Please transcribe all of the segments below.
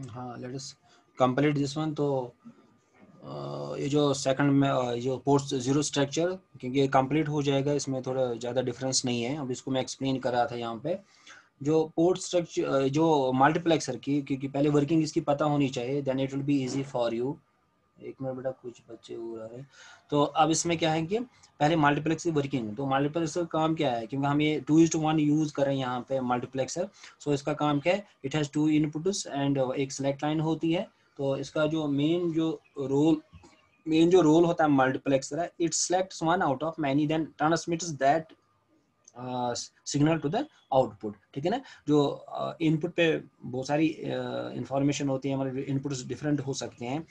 हाँ, let us complete this one. तो ये जो सेकंड में जो पोर्ट जीरो स्ट्रक्चर, क्योंकि ये कंप्लीट हो जाएगा, इसमें थोड़ा ज़्यादा डिफरेंस नहीं है। अब इसको मैं एक्सप्लेन कर रहा था यहाँ पे, जो पोर्ट स्ट्रक्चर जो मल्टीप्लेक्सर की, क्योंकि पहले वर्किंग इसकी पता होनी चाहिए, then it will be easy for you. एक मिनट बेटा, कुछ बच्चे हो रहा है। तो अब इसमें क्या है कि पहले मल्टीप्लेक्स की वर्किंग, तो मल्टीप्लेक्सर का काम क्या है, क्योंकि हम ये 2:1 यूज कर रहे हैं यहाँ पे मल्टीप्लेक्सर। सो इसका काम क्या है, इट हैज़ 2 इनपुट्स एंड एक सेलेक्ट लाइन होती है। तो इसका जो मेन जो रोल होता है मल्टीप्लेक्सर है, it selects one out of many then transmits that signal to the output. ठीक है ना, जो इनपुट पे बहुत सारी इंफॉर्मेशन होती है, हमारे इनपुट्स डिफरेंट हो सकते हैं।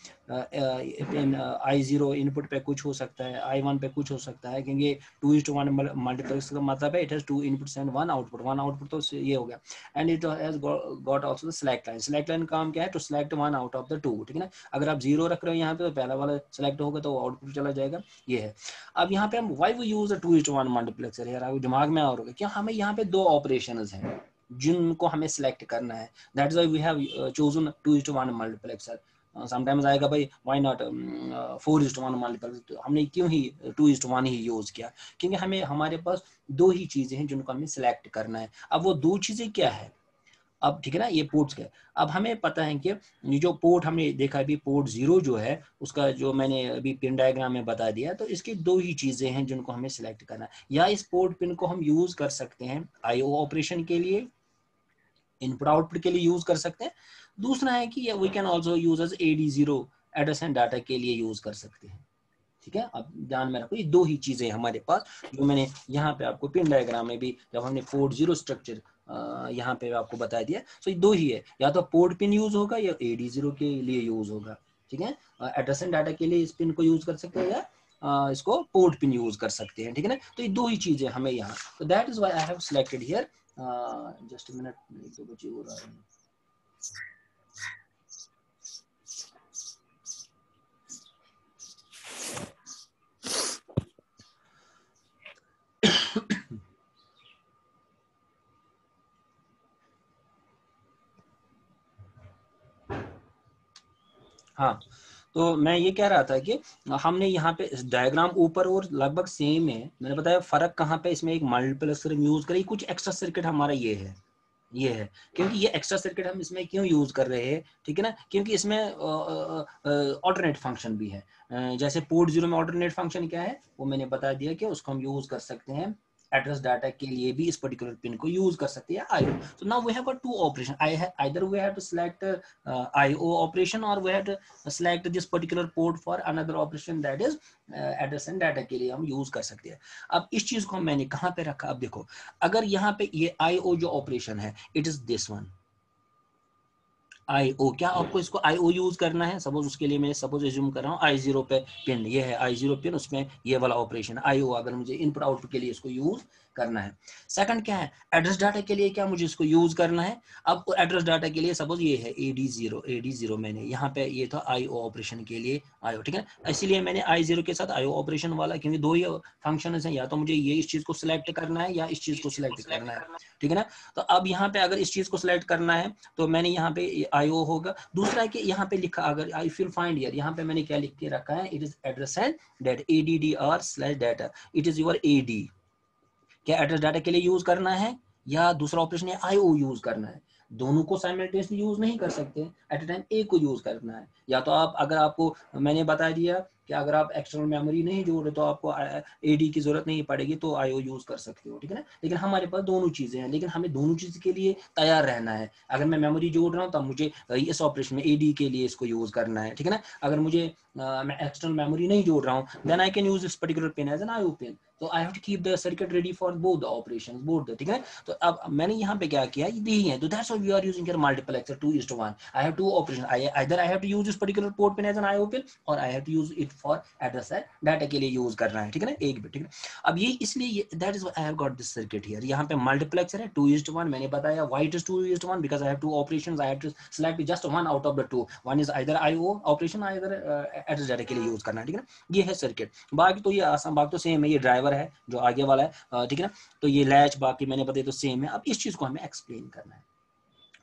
I0 इनपुट पे कुछ हो सकता है, I1 पे कुछ हो सकता है, क्योंकि 2:1 मल्टीप्लेक्स का मतलब है it has 2 inputs and 1 output. 1 output तो ये हो गया। And it has got also the select line. Select line काम क्या है, to select 1 out of the 2। ठीक है ना, अगर आप 0 रख रहे हो यहाँ पे, तो पहला वाला सिलेक्ट होगा तो आउटपुट चला जाएगा। ये है। अब यहाँ पे हम वाई वी यूज 2:1 मल्टीप्लेक्सर, यार आपके दिमाग में और होगा क्या, हमें यहाँ पे 2 ऑपरेशंस हैं जिनको हमें सिलेक्ट करना है। That's why we have chosen 2:1 multiplexer. Sometimes आएगा भाई व्हाई नॉट 4:1 मल्टीप्लेक्सर, तो हमने क्यों ही 2:1 ही यूज किया, क्योंकि हमें हमारे पास 2 ही चीजें हैं जिनको हमें सिलेक्ट करना है। अब वो 2 चीजें क्या है, अब ठीक है ना, ये पोर्ट्स के, अब हमें पता है कि ये जो पोर्ट हमने देखा अभी, पोर्ट 0 जो है उसका जो मैंने अभी पिन डायग्राम में बता दिया, तो इसकी 2 ही चीजें हैं जिनको हमें सिलेक्ट करना है। या इस पोर्ट पिन को हम यूज कर सकते हैं IO ऑपरेशन के लिए, इनपुट आउटपुट के लिए यूज कर सकते हैं। दूसरा है कि we can also use as AD0 address and data के लिए यूज कर सकते हैं। ठीक है, अब ध्यान में रखो, ये 2 ही चीजें हमारे पास, जो मैंने यहाँ पे आपको पिन डायग्राम में भी, जब हमने पोर्ट 0 स्ट्रक्चर यहाँ पे आपको बता दिया, तो ये 2 ही है, या तो पोर्ट पिन यूज होगा या AD0 के लिए यूज होगा। ठीक है, एड्रेस एंड डाटा के लिए इस पिन को यूज कर सकते हैं, या इसको पोर्ट पिन यूज कर सकते हैं। ठीक है ना, तो ये 2 ही चीजें हमें यहाँ, तो that is why I have selected here. Just minute, 1-2 बच्चे हो रहा है। हाँ, तो मैं ये कह रहा था कि हमने यहाँ पे डायग्राम ऊपर और लगभग सेम है, मैंने बताया फर्क कहाँ पे, इसमें एक मल्टीप्लेक्सर यूज करें, कुछ एक्स्ट्रा सर्किट हमारा ये है, क्योंकि ये एक्स्ट्रा सर्किट हम इसमें क्यों यूज कर रहे हैं। ठीक है ना, क्योंकि इसमें ऑल्टरनेट फंक्शन भी है। जैसे पोर्ट 0 में ऑल्टरनेट फंक्शन क्या है, वो मैंने बता दिया कि उसको हम यूज कर सकते हैं एड्रेस डाटा के लिए भी, इस पर्टिकुलर पिन को यूज कर सकते हैं IO। So now we have got 2 options. Either we have to select IO operation, or we have to select this particular port for another operation, that is address and data के लिए हम use कर सकते हैं। अब इस चीज को मैंने कहाँ पे रखा, अब देखो, अगर यहाँ पे ये IO जो ऑपरेशन है, it is this one IO, क्या आपको इसको IO यूज करना है, सपोज उसके लिए मैं सपोज एज्यूम कर रहा हूँ I0 पे पिन, ये है I0 पिन, उसमें ये वाला ऑपरेशन IO, अगर मुझे इनपुट आउटपुट के लिए इसको यूज करना है। सेकंड क्या है, एड्रेस डाटा के लिए क्या मुझे इसको यूज करना है। अब एड्रेस डाटा के लिए सपोज ये है AD0 मैंने यहाँ पे, ये था IO ऑपरेशन के लिए IO। ठीक है, इसीलिए मैंने I0 के साथ IO ऑपरेशन वाला, क्योंकि 2 ही फंक्शन है, या तो मुझे ये इस चीज को सिलेक्ट करना है या इस चीज को सिलेक्ट करना है। ठीक है ना, तो अब यहाँ पे अगर इस चीज को सिलेक्ट करना है, तो मैंने यहाँ पे IO होगा। दूसरा है कि यहाँ पे लिखा, अगर आई फिल फाइंड ईयर, यहाँ पे मैंने क्या लिख के रखा है, it is address and data, ADDR/data, it is your AD। क्या एड्रेस डाटा के लिए यूज करना है, या दूसरा ऑपरेशन है IO यूज करना है। दोनों को साइमल्टेनियसली यूज नहीं कर सकते, एट अ टाइम एक को यूज करना है। या तो आप, अगर आपको मैंने बता दिया कि अगर आप एक्सटर्नल मेमोरी नहीं जोड़ रहे, तो आपको AD की जरूरत नहीं पड़ेगी, तो IO यूज कर सकते हो। ठीक है ना, लेकिन हमारे पास दोनों चीजें हैं, लेकिन हमें दोनों चीज के लिए तैयार रहना है। अगर मैं मेमोरी जोड़ रहा हूँ, तब मुझे इस ऑपरेशन में AD के लिए इसको यूज करना है। ठीक है ना, अगर मुझे मैं एक्सटर्नल मेमोरी नहीं जोड़ रहा हूँ, then I can use this particular pin as an IO pin. तो I have to keep the circuit ready for both the operations, both the, ठीक है। तो अब मैंने यहाँ पे क्या किया, ये यही है, तो that's why we are using here multiplexer 2:1. I have two operation, either I have to use this particular port pin as an IO pin और I have to use it for address and data के लिए use करना है, ठीक है ना, एक bit, ठीक है। अब ये इसलिए that is why I have got this circuit here. यहाँ पे मल्टीप्लेक्सर है 2:1, मैंने बताया why it is 2:1 because I have two operations, I have to select just one out of the two, one is either IO operation, either address data के लिए use करना है, ठीक है ना। ये है सर्किट, बाकी तो ये आसान, बाकी तो सेम है, ये ड्राइवर है जो आगे वाला है, ठीक है ना। तो ये लैच बाकी मैंने बताया तो सेम है। अब इस चीज को हमें एक्सप्लेन करना है।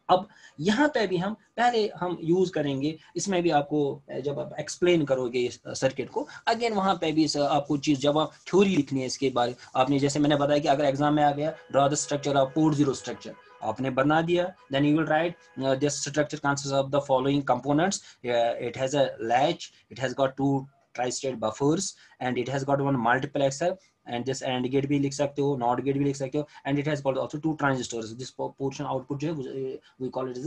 अब यहाँ पे भी हम पहले हम यूज करेंगे, इसमें भी आपको जब आप एक्सप्लेन करोगे इस सर्किट को, अगेन वहां पे भी आपको चीज, जब आप थ्योरी लिखनी है इसके बारे, आपने जैसे मैंने बताया कि अगर एग्जाम में आ गया draw the structure of port 0 structure, आपने बना दिया, then you will write this structure consist of the following components, it has a latch, it has got 2 tri-state buffers and it has got one multiplexer and this AND gate भी लिख सकते हो, NOT gate भी लिख सकते हो, and it has got also 2 transistors. This portion output जो है we call it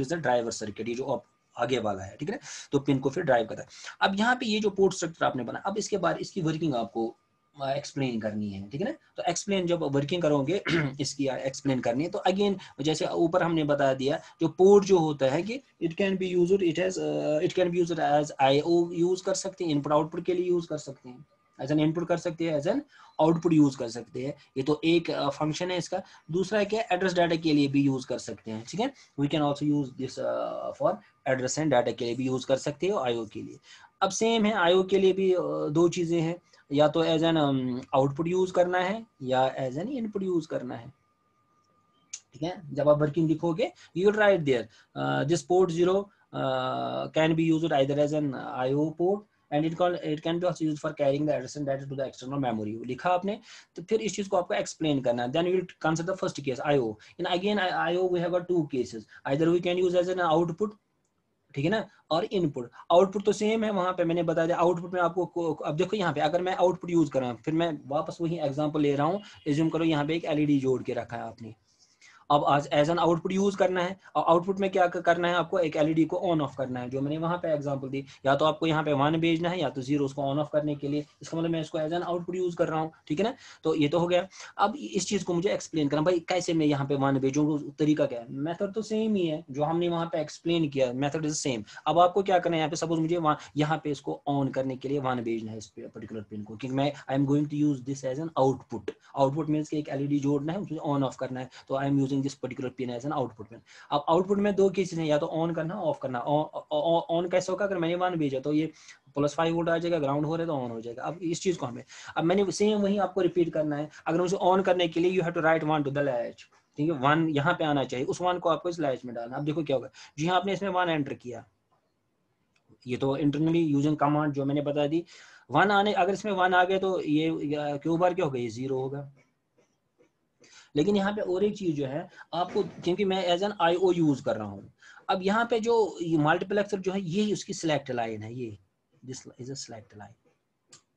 as a driver circuit, ये जो आगे वाला है, ठीक है। तो पिन को फिर ड्राइव करता है। अब यहाँ पे ये जो पोर्ट स्ट्रक्चर आपने बनाया, अब इसके बाद इसकी वर्किंग आपको एक्सप्लेन करनी है, ठीक है ना। तो एक्सप्लेन जब वर्किंग करोगे इसकी एक्सप्लेन करनी है, तो अगेन जैसे ऊपर हमने बता दिया, जो पोर्ट जो होता है कि it can be used, it can be used as IO use कर सकते हैं, इनपुट आउटपुट के लिए यूज कर सकते हैं, एज एन इनपुट कर सकते हैं, एज एन आउटपुट यूज कर सकते हैं। ये तो एक फंक्शन है इसका। दूसरा क्या, एड्रेस डाटा के लिए भी यूज कर सकते हैं, ठीक है। We can also use this for address and data के लिए भी यूज कर सकते हो, IO के लिए। अब सेम है, IO के लिए भी दो चीजें हैं, या तो एज एन आउटपुट यूज करना है या एज एन इनपुट यूज करना है, ठीक है। जब आप वर्किंग लिखोगे you will write there this port 0 can be used either as an IO port and it can be also used for carrying the address and data to the external memory, लिखा आपने। तो फिर इस चीज को आपको explain करना है। then you will consider the first case IO, and again IO we have got two cases, either we can use as an output, ठीक है ना, और इनपुट। आउटपुट तो सेम है, वहां पे मैंने बता दिया आउटपुट में आपको। अब देखो यहाँ पे अगर मैं आउटपुट यूज कर रहा हूँ, फिर मैं वापस वही एग्जांपल ले रहा हूँ, एज्यूम करो यहाँ पे एक LED जोड़ के रखा है आपने, अब आज एज एन आउटपुट यूज करना है, और आउटपुट में क्या करना है, आपको एक LED को ऑन ऑफ करना है, जो मैंने वहां पे एग्जांपल दी, या तो आपको यहाँ पे 1 भेजना है या तो 0 उसको ऑन ऑफ करने के लिए, इसका मतलब मैं इसको एज एन आउटपुट यूज कर रहा हूँ, ठीक है ना। तो ये तो हो गया। अब इस चीज को मुझे एक्सप्लेन करना, भाई कैसे मैं यहाँ पे 1 भेजूँ, तरीका क्या है। मेथड तो सेम ही है जो हमने वहां पे एक्सप्लेन किया, मेथड इज सेम। अब आपको क्या करना है, यहाँ पे सपोज मुझे यहाँ पे इसको ऑन करने के लिए 1 भेजना है इस पर्टिकुलर पिन को, क्योंकि मैं I am going to use this as an output. Output means एक LED जोड़ना है, मुझे ऑन ऑफ करना है, तो I am using this particular pin as an output pin. अब आउटपुट में दो केसेस हैं, या तो ऑन करना, ऑफ करना। ऑन कैसे होगा, अगर मैंने 1 भेजा तो ये +5 वोल्ट आ जाएगा, ग्राउंड हो रहा है तो ऑन हो जाएगा। अब इस चीज को हमें, अब मैंने सेम वही आपको रिपीट करना है। अगर मुझे ऑन करने के लिए you have to write 1 to the latch, ठीक है, 1 यहाँ पे आना चाहिए, उस 1 को आपको इस लैच में डालना। अब देखो क्या होगा, जी हाँ, आपने इसमें 1 एंटर किया, ये तो इंटरनली यूजिंग कमांड जो मैंने बता दी, 1 आने, अगर इसमें 1 आ गया तो ये क्यों बार क्या होगा, ये 0 होगा। लेकिन यहाँ पे और एक चीज जो है आपको, क्योंकि मैं एज एन IO यूज कर रहा हूँ, अब यहाँ पे जो मल्टीप्लेक्सर जो है ये उसकी सिलेक्ट लाइन है, ये this is a select line,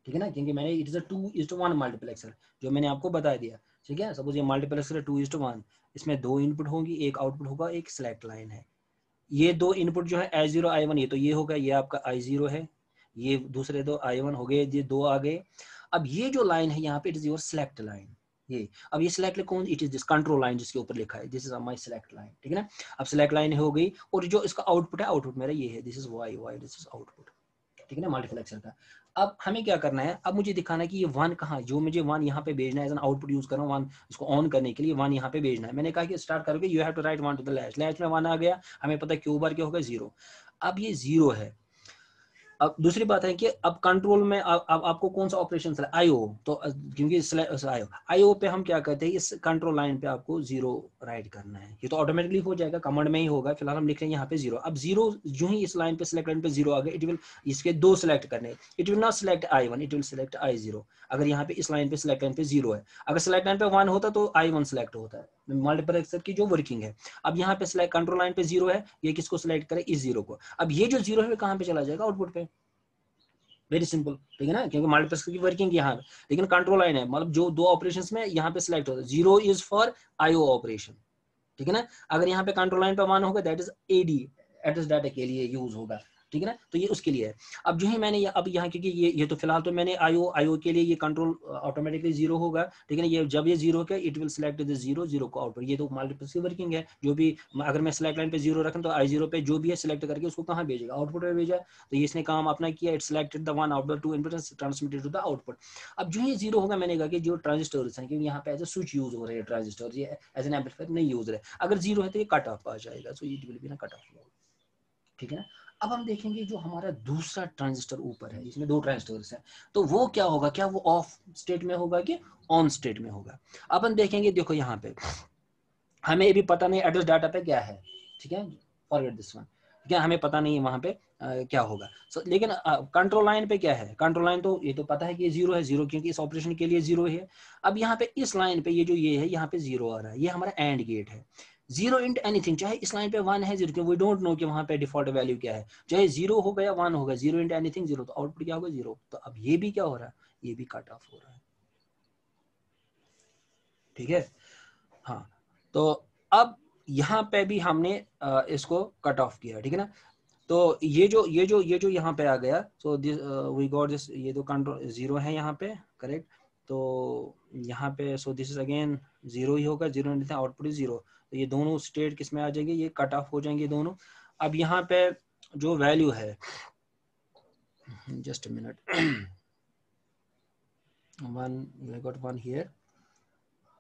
ठीक है ना, क्योंकि मैंने इट इज अ 2:1 मल्टीप्लेक्सर जो मैंने आपको बता दिया, ठीक है। सपोज ये मल्टीप्लेक्सर 2:1, इसमें 2 इनपुट होंगी, एक आउटपुट होगा, एक सिलेक्ट लाइन है। ये 2 इनपुट जो है I0 I1, ये तो ये होगा, ये आपका I0 है, ये दूसरे 2 I1 हो गए, ये 2 आ गए। अब ये जो लाइन है यहाँ पे it is your select line, ये अब ये सिलेक्ट कौन, it is this control line जिसके ऊपर लिखा है, this is my select line, ठीक है ना। अब सिलेक्ट लाइन हो गई, और जो इसका आउटपुट है, आउटपुट मेरा ये है, this is Y, this is output, ठीक है ना, मल्टीप्लेक्सर का। अब हमें क्या करना है, अब मुझे दिखाना है कि ये 1 कहाँ, जो मुझे 1 यहाँ पे भेजना है, एज एन आउटपुट यूज कर रहा हूँ, 1 इसको ऑन करने के लिए 1 यहाँ पे भेजना है। मैंने कहा कि स्टार्ट करोगे you have to write 1 to the latch, latch में 1 आ गया, हमें पता है क्यू बार क्या होगा, 0। अब ये 0 है। अब दूसरी बात है कि अब कंट्रोल में अब आपको कौन सा ऑपरेशन है, IO, तो क्योंकि IO पे हम क्या कहते हैं, इस कंट्रोल लाइन पे आपको 0 राइट करना है। ये तो ऑटोमेटिकली हो जाएगा, कमांड में ही होगा, फिलहाल हम लिख रहे हैं यहाँ पे 0। अब 0 जो ही इस लाइन पे सिलेक्ट लाइन पे 0 आ गया, इट विल, इसके 2 सिलेक्ट करने, it will not select I1, it will select I0। अगर यहाँ पे इस लाइन पे सिलेक्ट लाइन पे 0 है, अगर सिलेक्ट लाइन पे 1 होता तो I1 सिलेक्ट होता है, मल्टीप्लेक्सर की जो वर्किंग है। अब यहाँ पे सिलेक्ट कंट्रोल लाइन पे 0 है, ये किसको सिलेक्ट करे, इस 0 को। अब ये जो 0 है कहाँ पे चला जाएगा, आउटपुट पे, वेरी सिंपल, ठीक है ना, क्योंकि मल्टीप्लेक्सर की वर्किंग यहाँ पे, लेकिन कंट्रोल लाइन है, मतलब जो 2 ऑपरेशंस में यहाँ पे सिलेक्ट होता है, 0 इज फॉर IO ऑपरेशन, ठीक है ना। अगर यहाँ पे कंट्रोल लाइन पे 1 होगा, that is AD, address data के लिए यूज होगा। ठीक है ना, तो ये उसके लिए है। अब जो ही मैंने अब यहाँ क्योंकि ये तो फिलहाल तो मैंने आईओ के लिए ये कंट्रोल ऑटोमेटिकली जीरो होगा, ठीक है ना, ये जब ये जीरो का it will select the zero zero को आउटपुट, ये तो मल्टीप्लेक्स की वर्किंग है, जो भी अगर मैं सिलेक्ट लाइन पे जीरो रखूं तो आई जीरो पे जो भी है सिलेक्ट करके उसको कहाँ भेजेगा, आउटपुट पे भेजा, तो ये इसने काम अपना किया, it selected the one output to input transmitted to the output. अब जो ये जीरो होगा मैंने कहा कि जो ट्रांजिस्टर्स हैं, क्योंकि यहाँ पे एज ए स्विच यूज हो रहे हैं ट्रांजिस्टर, ये एज एन एम्पलीफायर नहीं यूज रहे, अगर जीरो है तो ये कट ऑफ आ जाएगा, सो इट विल बी ना कट ऑफ, ठीक है ना। अब हम देखेंगे जो हमारा दूसरा ट्रांजिस्टर ऊपर है, इसमें दो ट्रांजिस्टर्स हैं, तो वो क्या होगा, क्या वो ऑफ स्टेट में होगा कि ऑन स्टेट में होगा। अब हम देखेंगे, देखो यहाँ पे हमें भी पता नहीं एड्रेस डाटा पे क्या है, ठीक है, फॉरगेट दिस वन, क्या हमें पता नहीं है वहां पे क्या होगा। लेकिन कंट्रोल लाइन पे क्या है, कंट्रोल लाइन तो ये तो पता है कि ये जीरो है, जीरो क्योंकि इस ऑपरेशन के लिए जीरो है। अब यहाँ पे इस लाइन पे ये जो ये है यहाँ पे जीरो आ रहा है, ये हमारा एंड गेट है, जीरो इंट एनीथिंग, चाहे इस लाइन पे वन है जीरो, क्योंकि वी डोंट नो कि वहां पे डिफॉल्ट वैल्यू क्या है, चाहे जीरो होगा या वन होगा, जीरो इंट एनीथिंग जीरो, तो आउटपुट क्या होगा जीरो। तो अब ये भी क्या हो रहा है, ये भी कट ऑफ हो रहा है, ठीक है। हाँ, तो अब यहाँ पे भी हमने इसको कट ऑफ किया, ठीक है ना। तो ये जो यहाँ पे आ गया, सो वी गॉट दिस, ये तो कंट्रोल जीरो है यहाँ पे, करेक्ट। तो यहाँ पे so this is again zero ही होगा, जीरो आउटपुट इज जीरो, तो ये दोनों स्टेट किस में आ जाएंगे, ये कट ऑफ हो जाएंगे दोनों। अब यहाँ पे जो वैल्यू है, just a minute, one, we got one here,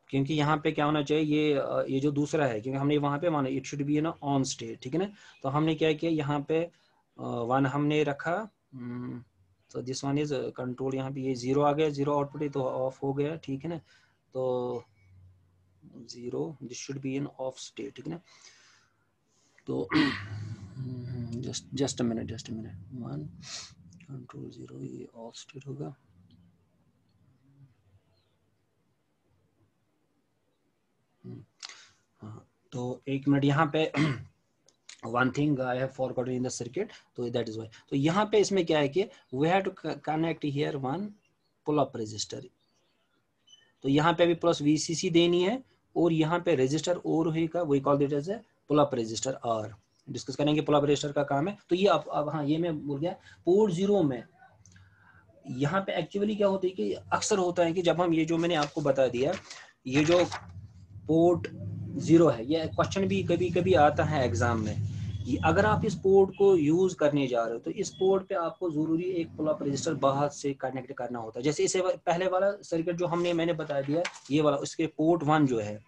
क्योंकि यहाँ पे क्या होना चाहिए, ये जो दूसरा है, क्योंकि हमने वहां पे माना इट शुड बी ना ऑन स्टेट, ठीक है ना, तो हमने क्या किया, यहाँ पे वन हमने रखा, तो दिस वन इज कंट्रोल, यहाँ पे ये जीरो आ गया, जीरो आउटपुट है तो ऑफ हो गया, ठीक है ना, तो zero, this should be in of state, ठीक है ना। तो just a minute, one control zero, ये ऑफ स्टेट होगा, तो एक मिनट यहाँ पे one thing I have forgotten in the circuit, तो that is why, तो यहाँ पे इसमें क्या है कि we have to connect here one pull up resistor, तो यहाँ पे भी प्लस VCC देनी है, और यहाँ पे रेजिस्टर और होगा, we call it as a pull up resistor R, discuss करेंगे पुल अप रेजिस्टर का काम है। तो ये अब हाँ, ये मैं बोल गया, पोर्ट जीरो में यहाँ पे एक्चुअली क्या होता है कि अक्सर होता है कि जब हम ये जो मैंने आपको बता दिया, ये जो पोर्ट जीरो है, ये क्वेश्चन भी कभी कभी आता है एग्जाम में, अगर आप इस पोर्ट को यूज करने जा रहे हो तो इस पोर्ट पे आपको जरूरी एक पुल अप रजिस्टर बाहर से कनेक्ट करना होता है। जैसे इसे पहले वाला सर्किट जो मैंने बता दिया, ये वाला, इसके पोर्ट वन जो है,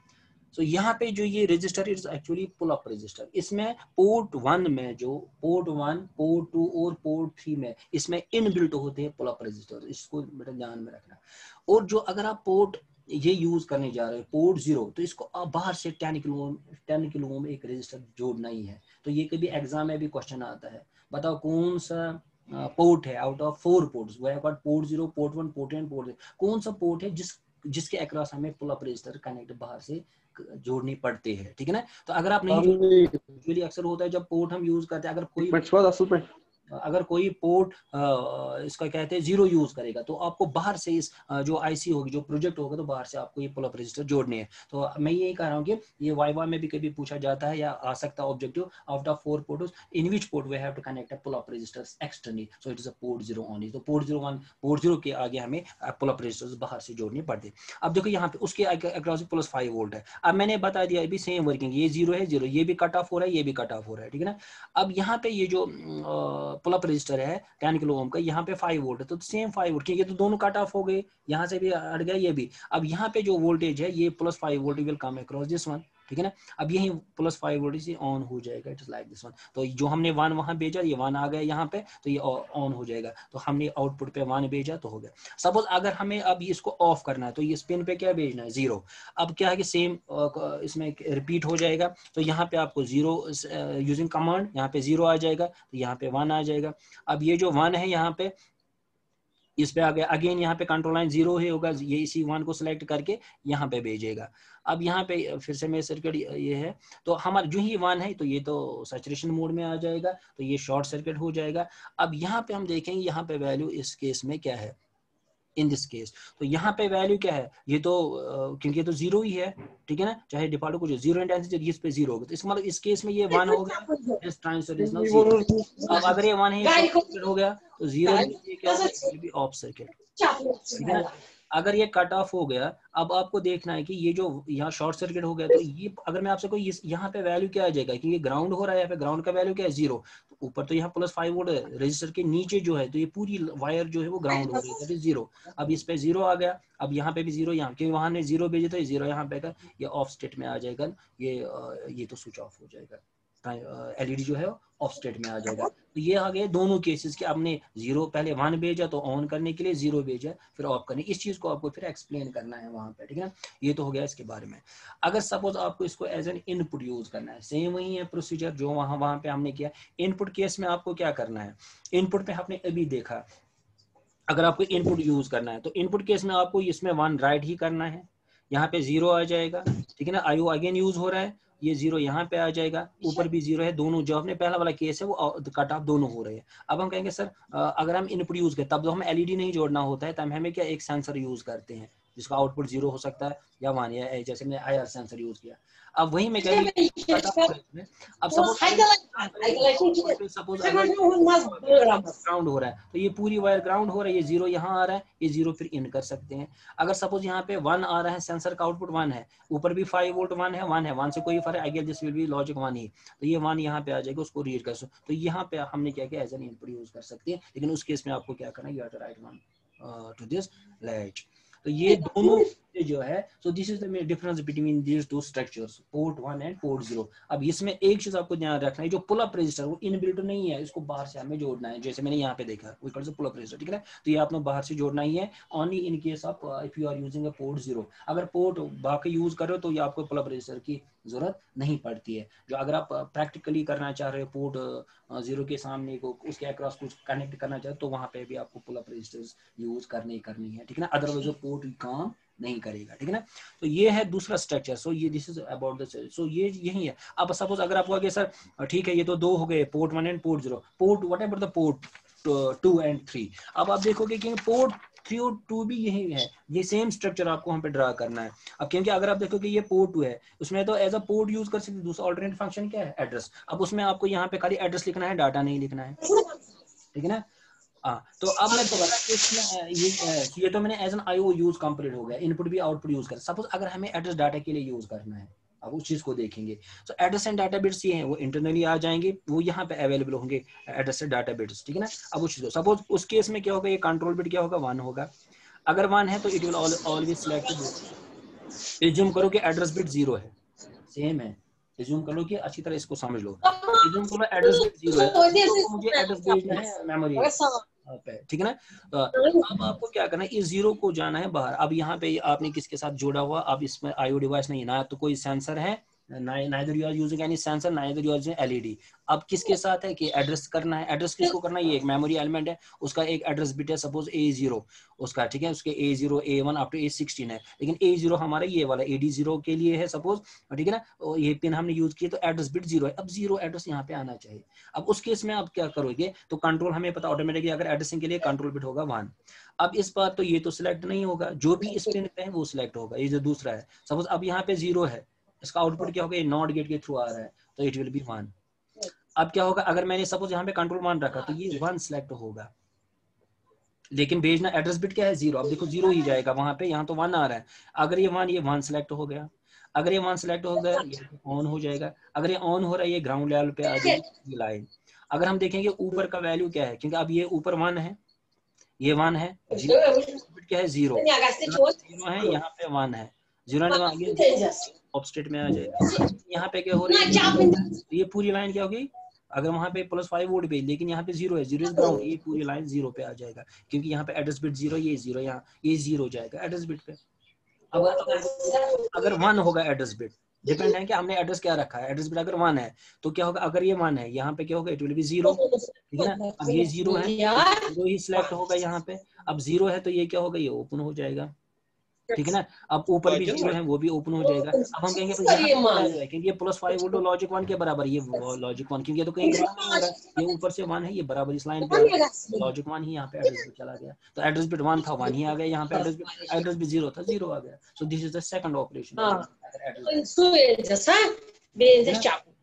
तो यहाँ पे जो ये register is actually pull up register, इसमें पोर्ट वन में जो पोर्ट वन, पोर्ट टू और पोर्ट थ्री में इसमें इनबिल्ट होते हैं पुल अप रजिस्टर, इसको बेटा ध्यान में रखना। और जो अगर आप पोर्ट ये यूज करने जा रहे हैं पोर्ट जीरो, तो इसको आप बाहर से 10 किलो ओम एक रजिस्टर जोड़ना ही है। तो ये कभी एग्जाम में भी क्वेश्चन आता है, बताओ कौन सा पोर्ट है out of 4 ports, we have got port zero, port one, port and port, कौन सा पोर्ट है जिसके अक्रॉस हमें पुल अप रजिस्टर कनेक्ट बाहर से जोड़नी पड़ती है, ठीक है ना। तो अगर आप नहीं, अक्सर होता है जब पोर्ट हम यूज करते हैं, अगर कोई पोर्ट इसका कहते हैं जीरो यूज करेगा, तो आपको बाहर से इस जो आईसी होगी, जो प्रोजेक्ट होगा, तो बाहर से आपको ये पुल अप रजिस्टर जोड़ने हैं। तो मैं यही कह रहा हूँ कि ये वाइवा में भी कभी पूछा जाता है या आ सकता है objective, out of 4 ports in which port we have to connect a pull up registers externally, so it is a port zero only. तो port zero one, port zero के आगे हमें पुल अप रजिस्टर्स बाहर से जोड़ने पड़ते। अब देखो यहाँ पे उसके अक्रॉस प्लस 5 वोल्ट है। अब मैंने बता दिया अभी सेम वर्किंग, ये जीरो है, जीरो, ये भी कट ऑफ हो रहा है, ये भी कट ऑफ हो रहा है, ठीक है ना। अब यहाँ पे ये जो पुल अप रजिस्टर है 10 किलो ओम का, यहाँ पे 5 वोल्ट है, तो सेम 5 वोल्ट, क्योंकि तो दोनों कट ऑफ हो गए, यहाँ से भी हट गया ये भी। अब यहाँ पे जो वोल्टेज है ये plus 5 volt will come across this one, ठीक है ना। अब यही प्लस 5 वोल्ट से ऑन हो जाएगा, it is like this one. तो जो हमने वन वहां भेजा, ये वन आ गया यहाँ पे, तो ये ऑन हो जाएगा। तो हमने आउटपुट पे वन भेजा तो हो गया। सपोज अगर हमें अब इसको ऑफ करना है, तो ये स्पिन पे क्या भेजना है, जीरो। अब क्या है कि सेम इसमें रिपीट हो जाएगा, तो यहाँ पे आपको जीरो यूजिंग कमांड, यहाँ पे जीरो आ जाएगा, तो यहाँ पे वन आ जाएगा। अब ये जो वन है यहाँ पे, इस पे आ गया, अगेन यहाँ पे कंट्रोल लाइन जीरो ही होगा, ये इसी वन को सिलेक्ट करके यहाँ पे भेजेगा। अब यहाँ पे फिर से मेरे सर्किट ये है, तो हमारा जो ही वन है, तो ये तो सैचुरेशन मोड में आ जाएगा, तो ये शॉर्ट सर्किट हो जाएगा। अब यहाँ पे हम देखेंगे यहाँ पे वैल्यू इस केस में क्या है, इन दिस केस। तो यहाँ पे वैल्यू क्या है, ये तो क्योंकि ये तो जीरो ही है, ठीक है ना, चाहे डिफॉल्ट कुछ जीरो इंटेंसिटी इस पे जीरो होगा, तो इसका मतलब इस केस में ये 1 हो गया, दिस ट्रांजिस्टर इज नाउ 0। अब अगर ये 1 है, ये शॉर्ट सर्किट हो गया, तो 0 ये क्या होगा, it will B of circuit, ठीक है ना। अगर ये कट ऑफ हो गया, अब आपको देखना है कि ये जो यहाँ शॉर्ट सर्किट हो गया, तो ये अगर मैं आपसे कोई यहाँ पे वैल्यू क्या आ जाएगा, कि ये ग्राउंड हो रहा है, यहाँ पे ग्राउंड का वैल्यू क्या है 0, तो ऊपर तो यहाँ +5 वोल्ट है, रजिस्टर के नीचे जो है तो ये पूरी वायर जो है वो ग्राउंड हो रही है, दैट इज 0। अब इस पे 0 आ गया, अब यहाँ पे भी 0, यहाँ क्योंकि वहां ने 0 भेजे तो 0 यहाँ पे ये ऑफ स्टेट में आ जाएगा, ये तो स्विच ऑफ हो जाएगा, एलईडी जो है ऑफ स्टेट में आ जाएगा। तो ये आ गए दोनों केसेस कि आपने 0 पहले 1 भेजा तो ऑन करने के लिए, 0 भेजा फिर ऑफ करने, इस चीज को आपको फिर एक्सप्लेन करना है वहां पे, ठीक है ना। ये तो हो गया इसके बारे में। अगर सपोज आपको इसको एज एन इनपुट यूज करना है, सेम वही है प्रोसीजर जो वहां पे हमने किया। इनपुट केस में आपको क्या करना है, इनपुट पे आपने अभी देखा, अगर आपको इनपुट यूज करना है तो इनपुट केस में आपको इसमें 1 राइट ही करना है, यहाँ पे 0 आ जाएगा, ठीक है ना। IO अगेन यूज हो रहा है, ये 0 यहाँ पे आ जाएगा, ऊपर भी 0 है, दोनों जो आपने पहला वाला केस है वो कट ऑफ दोनों हो रहे हैं। अब हम कहेंगे सर अगर हम इनपुट यूज करें तब तो हम एलईडी नहीं जोड़ना होता है, तब हमें क्या एक सेंसर यूज करते हैं जिसका आउटपुट 0 हो सकता है या 1, या जैसे मैंने IR सेंसर यूज किया। अब वही मैं कह अब सपोज ग्राउंड हो रहा है तो ये पूरी वायर ग्राउंड हो रहा है, ये 0 यहाँ आ रहा है, ये 0 फिर इन कर सकते हैं। अगर सपोज यहाँ पे 1 आ रहा है, सेंसर का आउटपुट 1 है, ऊपर भी 5 वोल्ट 1 है, 1 से कोई फर्क, I guess this will be logic 1 ही, तो ये 1 यहाँ पे आ जाएगा, उसको रीड कर सकते। तो यहाँ पे हमने क्या किया, एज एन इनपुट यूज कर सकते हैं, लेकिन उस केस में आपको क्या करना है, you have to write 1 to this latch. तो ये दोनों जो है, so this is the difference between these two structures, port 1 and port 0। अब इसमें एक चीज आपको ध्यान रखना है, जो पुल अप रजिस्टर वो इनबिल्ट नहीं है, इसको बाहर से हमें जोड़ना है, जैसे मैंने यहाँ पे देखा we call it pull up register, ठीक है। तो ये आपने बाहर से जोड़ना ही है, only in case of if you are using a port 0। अगर पोर्ट बाकी यूज कर रहे हो तो ये आपको पुल अप रजिस्टर की जरूरत नहीं पड़ती है। जो अगर आप प्रैक्टिकली करना चाह रहे हो, पोर्ट 0 के सामने को उसके अक्रॉस कुछ कनेक्ट करना चाहे तो वहां पे भी आपको पुल अप रजिस्टर्स यूज करनी है, ठीक है ना, अदरवाइज पोर्ट काम नहीं करेगा, ठीक है ना। तो ये है दूसरा स्ट्रक्चर। सो ये दिस इज अबाउट द, सो ये यही है। अब सपोज अगर आपको आगे सर ठीक है ये तो 2 हो गए, port 1 and port 0, port what about the port 2 and 3। अब आप देखोगे कि पोर्ट 3 और 2 भी यही है, ये सेम स्ट्रक्चर आपको वहां पे ड्रा करना है। अब क्योंकि अगर आप देखोगे ये पोर्ट 2 है, उसमें तो एज अ पोर्ट यूज कर सकते, दूसरा ऑल्टरनेट फंक्शन क्या है, एड्रेस। अब उसमें आपको यहाँ पे खाली एड्रेस लिखना है, डाटा नहीं लिखना है, ठीक है ना। तो अब मैं तो इसमें ये तो मैंने as an IO use complete हो गया, इनपुट भी आउटपुट यूज कर। सपोज अगर हमें एड्रेस डाटा के लिए यूज करना है, अब उस चीज को देखेंगे। तो एड्रेस एंड डाटा बिट्स ये हैं, वो इंटरनली आ जाएंगे, वो यहाँ पे अवेलेबल होंगे एड्रेस एंड डाटा बिट्स, ठीक है ना। अब उस चीज को सपोज उस केस में क्या होगा, ये कंट्रोल बिट क्या होगा, 1 होगा। अगर 1 है तो it will always select. Assume करो कि एड्रेस बिट 0 है, सेम है, एज्यूम करो कि अच्छी तरह इसको समझ लो। एज्यूम करो एड्रेस बिट 0 है, तो मुझे एड्रेस भेजना है मेमोरी, ठीक है ना। अब आपको क्या करना है, इस 0 को जाना है बाहर। अब यहाँ पे आपने किसके साथ जोड़ा हुआ, अब इसमें IO डिवाइस नहीं है ना, तो कोई सेंसर है, neither you are using any sensor, neither you are using LED। अब किसके साथ है कि एड्रेस करना है, एड्रेस किसको करना है, ये एक मेमोरी एलिमेंट है, उसका एक एड्रेस बिट है, सपोज A0 उसका, ठीक है, उसके A0 A1 up to A16 है, लेकिन A0 हमारा ये वाला AD0 के लिए है सपोज, ठीक है ना। और ये पिन हमने यूज किया तो एड्रेस बिट 0 है, अब 0 एड्रेस यहाँ पे आना चाहिए। अब उस केस में आप क्या करोगे, तो कंट्रोल हमें पता ऑटोमेटिकली, अगर एड्रेसिंग के लिए कंट्रोल बिट होगा 1। अब इस बार तो ये तो सिलेक्ट नहीं होगा, जो भी इस पिन पे है वो सिलेक्ट होगा, ये जो दूसरा है। सपोज अब यहाँ पे 0 है, इसका आउटपुट क्या होगा, ये नॉट गेट के थ्रू आ रहा है, तो इट विल बी 1। अब क्या होगा, अगर मैंने सपोज यहाँ पे कंट्रोल 1 रखा तो ये 1 सिलेक्ट होगा, लेकिन भेजना एड्रेस बिट क्या है 0। अब देखो 0 ही जाएगा वहां पे, यहाँ तो 1 आ रहा है। अगर ये 1 सिलेक्ट हो गया, अगर ये 1 सिलेक्ट हो गया ये ऑन हो जाएगा। अगर ये ऑन हो रहा है, ये ग्राउंड लेवल पे आ जाएगी ये लाइन। अगर हम देखेंगे ऊपर का वैल्यू क्या है, क्योंकि अब ये ऊपर 1 है, ये 1 है, बिट क्या है 0 है, यहाँ पे 1 है, 0 ऑफ स्टेट में आ जाएगा। यहाँ पे क्या हो रहा है, ये पूरी लाइन क्या होगी, अगर वहां पे +5 वोल्ट पे, लेकिन यहाँ पे 0 है, 0 इज ग्राउंड, ये पूरी लाइन 0 पे आ जाएगा, क्योंकि यहाँ पे एड्रेस बिट 0, ये 0, यहाँ ये 0 जाएगा एड्रेस बिट पे। अगर 1 होगा एड्रेस बिट, डिपेंड है कि हमने एड्रेस क्या रखा है। एड्रेस बिट अगर 1 है तो क्या होगा, अगर ये 1 है यहाँ पे क्या होगा, इट विल बी 0, ठीक है ना। अब ये 0 है, 0 ही सिलेक्ट होगा यहाँ पे। अब 0 है तो ये क्या होगा, ये ओपन हो जाएगा, ठीक है ना। अब ऊपर भी 0 है वो भी ओपन हो जाएगा। अब हम कहेंगे क्योंकि ये +5 वोल्ट लॉजिक 1 के बराबर, ये लॉजिक 1 क्योंकि ये तो कहीं ग्राउंड नहीं हो रहा है, ये ऊपर से 1 है, ये बराबर इस लाइन पे आ रहा है, लॉजिक 1 ही यहाँ पे एड्रेस पे चला गया। तो एड्रेस बिट 1 था 1 ही आ गया, यहाँ पे एड्रेस बिट 0 था 0 आ गया। सो this is the second operation.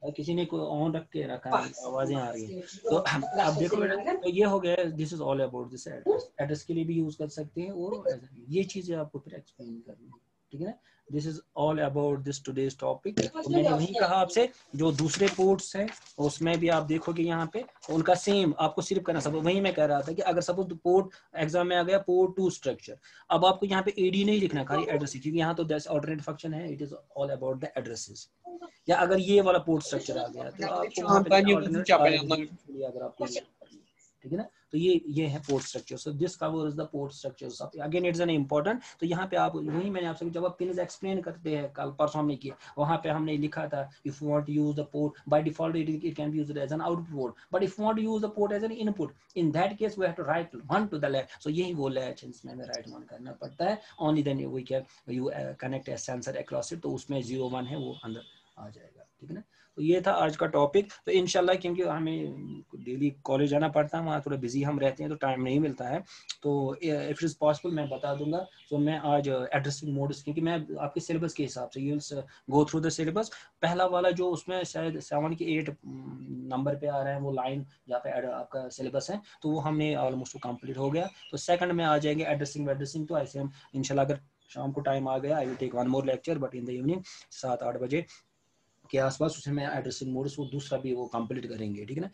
किसी ने ऑन रख के रखा है, आवाजें आ रही है। तो अब देखो बेटा, तो ये हो गया, this is all about this address. Address के लिए भी यूज कर सकते हैं और ये चीजें आपको फिर एक्सप्लेन करनी है, ठीक है ना। This is all about this today's topic. तो मैंने वही कहा आपसे, जो दूसरे पोर्ट्स हैं उसमें भी आप देखोगे यहाँ पे उनका सेम आपको सिर्फ करना। सब वही मैं कह रहा था कि अगर सपोज पोर्ट एग्जाम में आ गया पोर्ट 2 स्ट्रक्चर, अब आपको यहाँ पे एडी नहीं लिखना, खाली एड्रेस, क्योंकि यहाँ तो ऑल्टरनेट फंक्शन है, it is all about the addresses. या अगर ये वाला पोर्ट स्ट्रक्चर आ गया तो आपको वहां पे अगर आपको, ठीक है ना। तो ये है port structure. So this covers the port structure. Again it's an important. तो यहाँ पे आप वही मैंने आपसे जब आप पिन्स एक्सप्लेन करते हैं, कल परसों हमने किया, वहां पे हमने लिखा था if you want to use the port by default it can be used as an output port, but if you want to use the port as an input, in that case we have to write 1 to the latch. So यही वो latch इसमें हमें right 1 करना पड़ता है, only then we can you connect a sensor across it, तो उसमें 0 1 है वो अंदर आ जाएगा, ठीक है ना। तो ये था आज का टॉपिक। तो इंशाल्लाह क्योंकि हमें डेली कॉलेज जाना पड़ता है, वहाँ थोड़ा बिजी हम रहते हैं तो टाइम नहीं मिलता है, तो इफ इट इज पॉसिबल मैं बता दूंगा। तो मैं आज एड्रेसिंग मोड्स, क्योंकि मैं आपके सिलेबस के हिसाब से you will go through the syllabus. पहला वाला जो उसमें शायद 7 के 8 नंबर पे आ रहा है वो लाइन जहाँ पे आपका सिलेबस है, तो वो हमने ऑलमोस्ट कंप्लीट हो गया। तो सेकंड में आ जाएंगे एड्रेसिंग। तो ऐसे हम इंशाल्लाह अगर शाम को टाइम आ गया I will take 1 more lecture, but in the evening 7-8 बजे के आसपास उसमें एड्रेसिंग मोड्स वो दूसरा भी वो कंप्लीट करेंगे, ठीक है ना।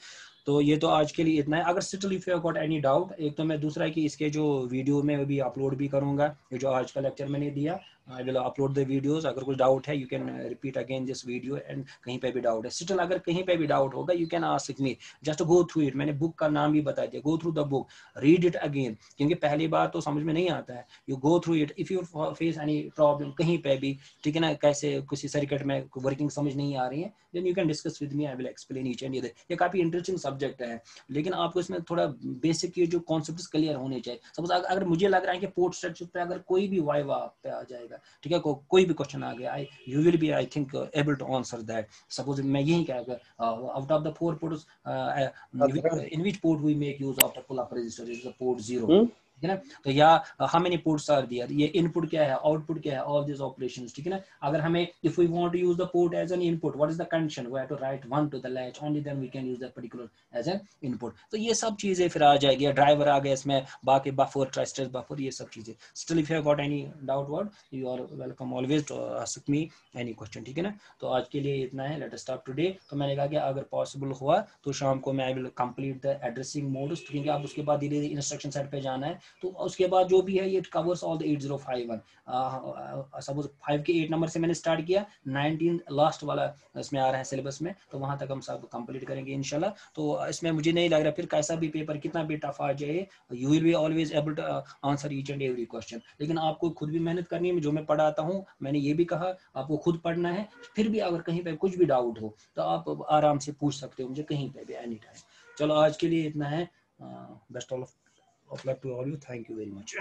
तो ये तो आज के लिए इतना है। अगर still if you have got any doubt, एक तो मैं दूसरा है कि इसके जो वीडियो में भी अपलोड भी करूंगा, ये जो आज का लेक्चर मैंने दिया, I will upload the videos. अगर कुछ डाउट है you can repeat again this video, and कहीं पे भी डाउट है स्टिल, अगर कहीं पे भी डाउट होगा you can ask me, just go through it. मैंने बुक का नाम भी बता दिया, go through the book, read it again, क्योंकि पहली बार तो समझ में नहीं आता है। You go through it, if you face any problem कहीं पे भी, ठीक है ना, कैसे किसी सर्किट में वर्किंग समझ नहीं आ रही है, then you can discuss with me, I will explain each and every. ये काफी इंटरेस्टिंग सब्जेक्ट है, लेकिन आपको इसमें थोड़ा बेसिक ये जो कॉन्सेप्ट्स क्लियर होने चाहिए। सपोज अगर मुझे लग रहा है कि पोर्ट स्ट्रक्चर पे अगर कोई भी वाइवा पे आ जाएगा, ठीक है, कोई भी क्वेश्चन आ गया, you will be I think able to answer that. Suppose मैं यही कह out of the 4 ports in which port we make use of the pull up resistor is the port 0, ठीक है ना। तो या how many ports are there, ये input क्या है, आउटपुट क्या है, all these operations, ठीक है ना। अगर हमें if we want to use the port as an input, what is the condition, we have to write 1 to the latch, only then we can use that particular as an input। तो ये सब चीजें फिर आ जाएगी, driver आ गया इसमें, बाकी buffer, transistor buffer, ये सब चीजें। Still if you have got any doubt word, you are welcome always to ask me any question, ठीक है ना। तो आज के लिए इतना है, लेट अस स्टॉप टुडे। तो मैंने कहा कि अगर पॉसिबल हुआ तो शाम को मैं I will complete the addressing modes, क्योंकि आप उसके बाद धीरे धीरे इंस्ट्रक्शन सेट पे जाना है, तो उसके बाद जो भी है ये कवर्स ऑल द 8051। सपोज 5 के 8 नंबर से मैंने स्टार्ट किया, 19 लास्ट वाला इसमें आ रहा है सिलेबस में, तो वहां तक हम सब कंप्लीट करेंगे इंशाल्लाह। तो इसमें मुझे नहीं लग रहा फिर कैसा भी पेपर कितना भी टफ आ जाए, you will be always able to answer each and every question. लेकिन आपको खुद भी मेहनत करनी है, जो मैं पढ़ाता हूँ मैंने ये भी कहा आपको खुद पढ़ना है। फिर भी अगर कहीं पे कुछ भी डाउट हो तो आप आराम से पूछ सकते हो मुझे कहीं पे भी, एनी टाइम। चलो आज के लिए इतना है। Best of luck to all you, thank you very much.